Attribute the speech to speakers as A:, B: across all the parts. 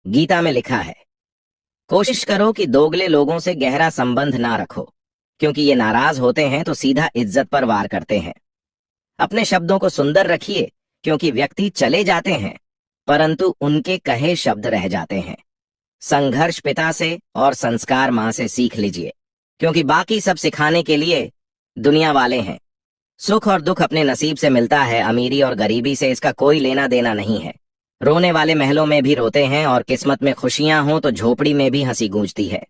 A: गीता में लिखा है, कोशिश करो कि दोगले लोगों से गहरा संबंध ना रखो, क्योंकि ये नाराज होते हैं तो सीधा इज्जत पर वार करते हैं। अपने शब्दों को सुंदर रखिए, क्योंकि व्यक्ति चले जाते हैं परंतु उनके कहे शब्द रह जाते हैं। संघर्ष पिता से और संस्कार माँ से सीख लीजिए, क्योंकि बाकी सब सिखाने के लिए दुनिया वाले हैं। सुख और दुख अपने नसीब से मिलता है, अमीरी और गरीबी से इसका कोई लेना देना नहीं है। रोने वाले महलों में भी रोते हैं और किस्मत में खुशियां हों तो झोपड़ी में भी हंसी गूंजती है।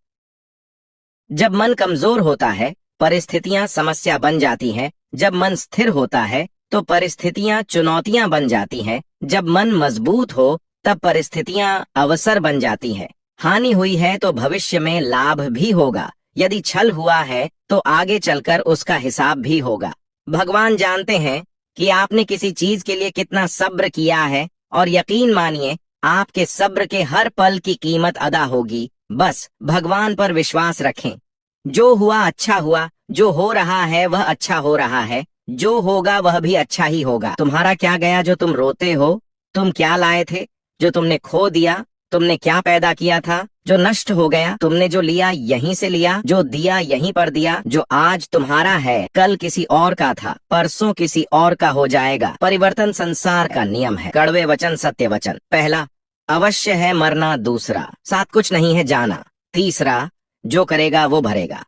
A: जब मन कमजोर होता है परिस्थितियां समस्या बन जाती हैं, जब मन स्थिर होता है तो परिस्थितियां चुनौतियां बन जाती हैं, जब मन मजबूत हो तब परिस्थितियां अवसर बन जाती हैं। हानि हुई है तो भविष्य में लाभ भी होगा, यदि छल हुआ है तो आगे चलकर उसका हिसाब भी होगा। भगवान जानते हैं कि आपने किसी चीज के लिए कितना सब्र किया है और यकीन मानिए आपके सब्र के हर पल की कीमत अदा होगी। बस भगवान पर विश्वास रखें। जो हुआ अच्छा हुआ, जो हो रहा है वह अच्छा हो रहा है, जो होगा वह भी अच्छा ही होगा। तुम्हारा क्या गया जो तुम रोते हो? तुम क्या लाए थे जो तुमने खो दिया? तुमने क्या पैदा किया था जो नष्ट हो गया? तुमने जो लिया यहीं से लिया, जो दिया यहीं पर दिया। जो आज तुम्हारा है कल किसी और का था, परसों किसी और का हो जाएगा। परिवर्तन संसार का नियम है। कड़वे वचन सत्य वचन। पहला, अवश्य है मरना। दूसरा, साथ कुछ नहीं है जाना। तीसरा, जो करेगा वो भरेगा।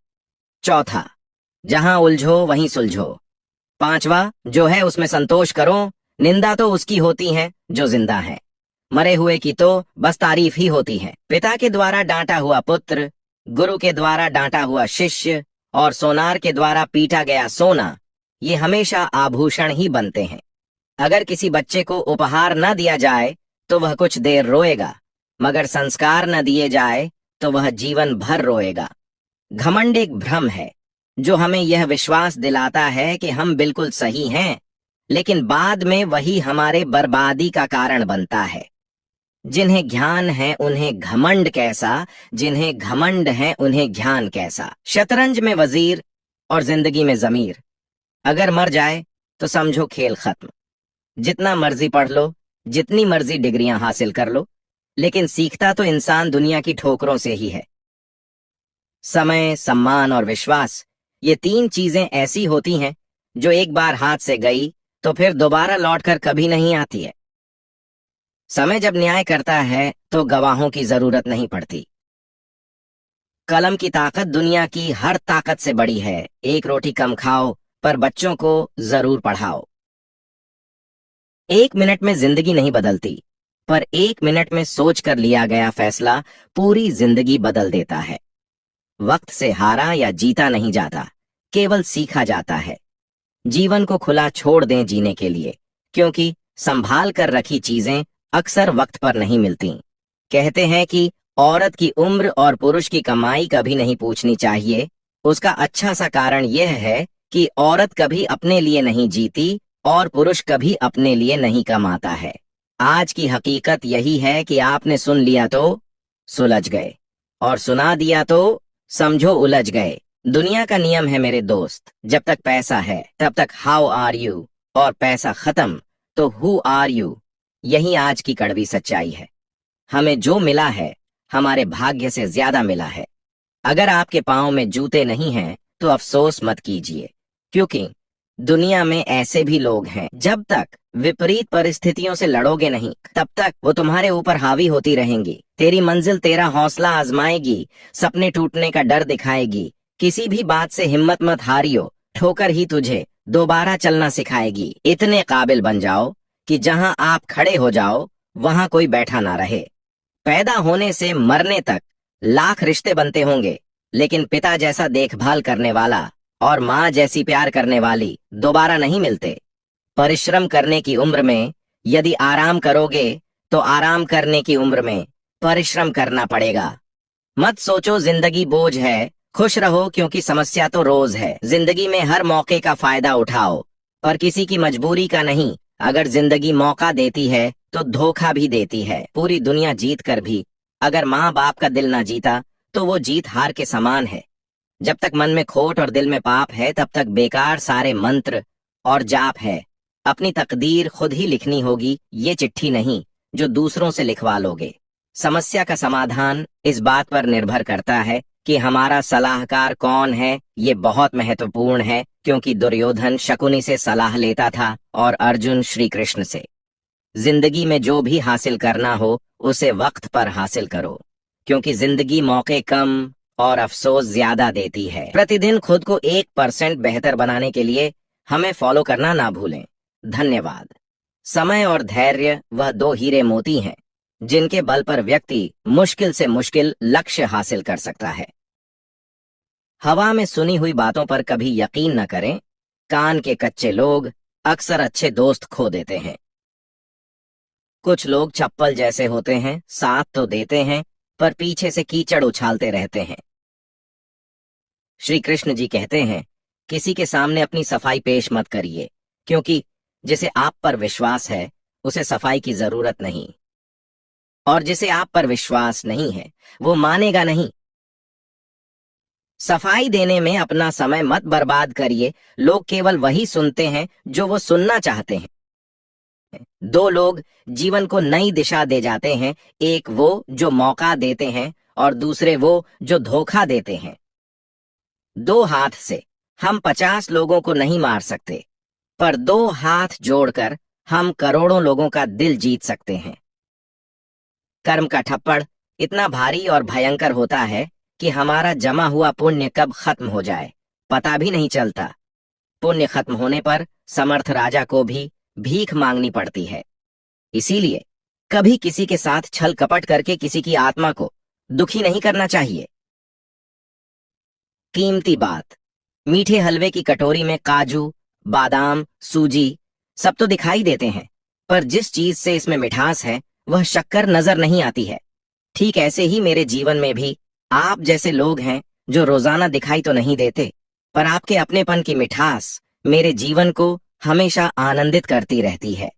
A: चौथा, जहां उलझो वहीं सुलझो। पांचवा, जो है उसमें संतोष करो। निंदा तो उसकी होती है जो जिंदा है, मरे हुए की तो बस तारीफ ही होती है। पिता के द्वारा डांटा हुआ पुत्र, गुरु के द्वारा डांटा हुआ शिष्य और सोनार के द्वारा पीटा गया सोना, ये हमेशा आभूषण ही बनते हैं। अगर किसी बच्चे को उपहार न दिया जाए तो वह कुछ देर रोएगा, मगर संस्कार न दिए जाए तो वह जीवन भर रोएगा। घमंड एक भ्रम है जो हमें यह विश्वास दिलाता है कि हम बिल्कुल सही हैं, लेकिन बाद में वही हमारे बर्बादी का कारण बनता है। जिन्हें ज्ञान है उन्हें घमंड कैसा, जिन्हें घमंड है उन्हें ज्ञान कैसा। शतरंज में वजीर और जिंदगी में जमीर। अगर मर जाए तो समझो खेल खत्म। जितना मर्जी पढ़ लो, जितनी मर्जी डिग्रियां हासिल कर लो, लेकिन सीखता तो इंसान दुनिया की ठोकरों से ही है। समय, सम्मान और विश्वास, ये तीन चीजें ऐसी होती हैं जो एक बार हाथ से गई तो फिर दोबारा लौटकर कभी नहीं आती है। समय जब न्याय करता है तो गवाहों की जरूरत नहीं पड़ती। कलम की ताकत दुनिया की हर ताकत से बड़ी है। एक रोटी कम खाओ पर बच्चों को जरूर पढ़ाओ। 1 मिनट में जिंदगी नहीं बदलती, पर 1 मिनट में सोच कर लिया गया फैसला पूरी जिंदगी बदल देता है। वक्त से हारा या जीता नहीं जाता, केवल सीखा जाता है। जीवन को खुला छोड़ दें जीने के लिए, क्योंकि संभाल कर रखी चीजें अक्सर वक्त पर नहीं मिलती। कहते हैं कि औरत की उम्र और पुरुष की कमाई कभी नहीं पूछनी चाहिए। उसका अच्छा सा कारण यह है कि औरत कभी अपने लिए नहीं जीती और पुरुष कभी अपने लिए नहीं कमाता है। आज की हकीकत यही है कि आपने सुन लिया तो सुलझ गए और सुना दिया तो समझो उलझ गए। दुनिया का नियम है मेरे दोस्त, जब तक पैसा है तब तक हाउ आर यू, और पैसा खत्म तो हु आर यू। यही आज की कड़वी सच्चाई है। हमें जो मिला है हमारे भाग्य से ज्यादा मिला है। अगर आपके पांव में जूते नहीं हैं तो अफसोस मत कीजिए, क्योंकि दुनिया में ऐसे भी लोग हैं। जब तक विपरीत परिस्थितियों से लड़ोगे नहीं तब तक वो तुम्हारे ऊपर हावी होती रहेंगी। तेरी मंजिल तेरा हौसला आजमाएगी, सपने टूटने का डर दिखाएगी। किसी भी बात से हिम्मत मत हारियो, ठोकर ही तुझे दोबारा चलना सिखाएगी। इतने काबिल बन जाओ कि जहां आप खड़े हो जाओ वहां कोई बैठा ना रहे। पैदा होने से मरने तक लाख रिश्ते बनते होंगे, लेकिन पिता जैसा देखभाल करने वाला और माँ जैसी प्यार करने वाली दोबारा नहीं मिलते। परिश्रम करने की उम्र में यदि आराम करोगे तो आराम करने की उम्र में परिश्रम करना पड़ेगा। मत सोचो जिंदगी बोझ है, खुश रहो क्योंकि समस्या तो रोज है। जिंदगी में हर मौके का फायदा उठाओ, पर किसी की मजबूरी का नहीं। अगर जिंदगी मौका देती है तो धोखा भी देती है। पूरी दुनिया जीत कर भी अगर माँ बाप का दिल ना जीता तो वो जीत हार के समान है। जब तक मन में खोट और दिल में पाप है तब तक बेकार सारे मंत्र और जाप है। अपनी तकदीर खुद ही लिखनी होगी, ये चिट्ठी नहीं जो दूसरों से लिखवा लोगे। समस्या का समाधान इस बात पर निर्भर करता है कि हमारा सलाहकार कौन है। ये बहुत महत्वपूर्ण है, क्योंकि दुर्योधन शकुनी से सलाह लेता था और अर्जुन श्री कृष्ण से। जिंदगी में जो भी हासिल करना हो उसे वक्त पर हासिल करो, क्योंकि जिंदगी मौके कम और अफसोस ज्यादा देती है। प्रतिदिन खुद को 1% बेहतर बनाने के लिए हमें फॉलो करना ना भूलें। धन्यवाद। समय और धैर्य वह दो हीरे मोती हैं जिनके बल पर व्यक्ति मुश्किल से मुश्किल लक्ष्य हासिल कर सकता है। हवा में सुनी हुई बातों पर कभी यकीन न करें। कान के कच्चे लोग अक्सर अच्छे दोस्त खो देते हैं। कुछ लोग चप्पल जैसे होते हैं, साथ तो देते हैं पर पीछे से कीचड़ उछालते रहते हैं। श्री कृष्ण जी कहते हैं, किसी के सामने अपनी सफाई पेश मत करिए, क्योंकि जिसे आप पर विश्वास है उसे सफाई की जरूरत नहीं, और जिसे आप पर विश्वास नहीं है वो मानेगा नहीं। सफाई देने में अपना समय मत बर्बाद करिए। लोग केवल वही सुनते हैं जो वो सुनना चाहते हैं। दो लोग जीवन को नई दिशा दे जाते हैं, एक वो जो मौका देते हैं और दूसरे वो जो धोखा देते हैं। दो हाथ से हम 50 लोगों को नहीं मार सकते, पर दो हाथ जोड़कर हम करोड़ों लोगों का दिल जीत सकते हैं। कर्म का ठप्पड़ इतना भारी और भयंकर होता है कि हमारा जमा हुआ पुण्य कब खत्म हो जाए पता भी नहीं चलता। पुण्य खत्म होने पर समर्थ राजा को भी भीख मांगनी पड़ती है। इसीलिए कभी किसी के साथ छल कपट करके किसी की आत्मा को दुखी नहीं करना चाहिए। कीमती बात, मीठे हलवे की कटोरी में काजू, बादाम, सूजी सब तो दिखाई देते हैं, पर जिस चीज से इसमें मिठास है वह शक्कर नजर नहीं आती है। ठीक ऐसे ही मेरे जीवन में भी आप जैसे लोग हैं जो रोजाना दिखाई तो नहीं देते, पर आपके अपनेपन की मिठास मेरे जीवन को हमेशा आनंदित करती रहती है।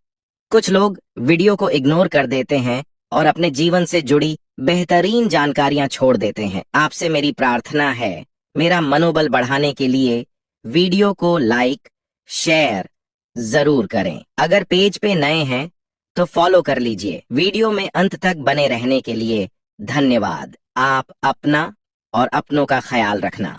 A: कुछ लोग वीडियो को इग्नोर कर देते हैं और अपने जीवन से जुड़ी बेहतरीन जानकारियां छोड़ देते हैं। आपसे मेरी प्रार्थना है, मेरा मनोबल बढ़ाने के लिए वीडियो को लाइक, शेयर जरूर करें। अगर पेज पे नए हैं तो फॉलो कर लीजिए। वीडियो में अंत तक बने रहने के लिए धन्यवाद। आप अपना और अपनों का ख्याल रखना।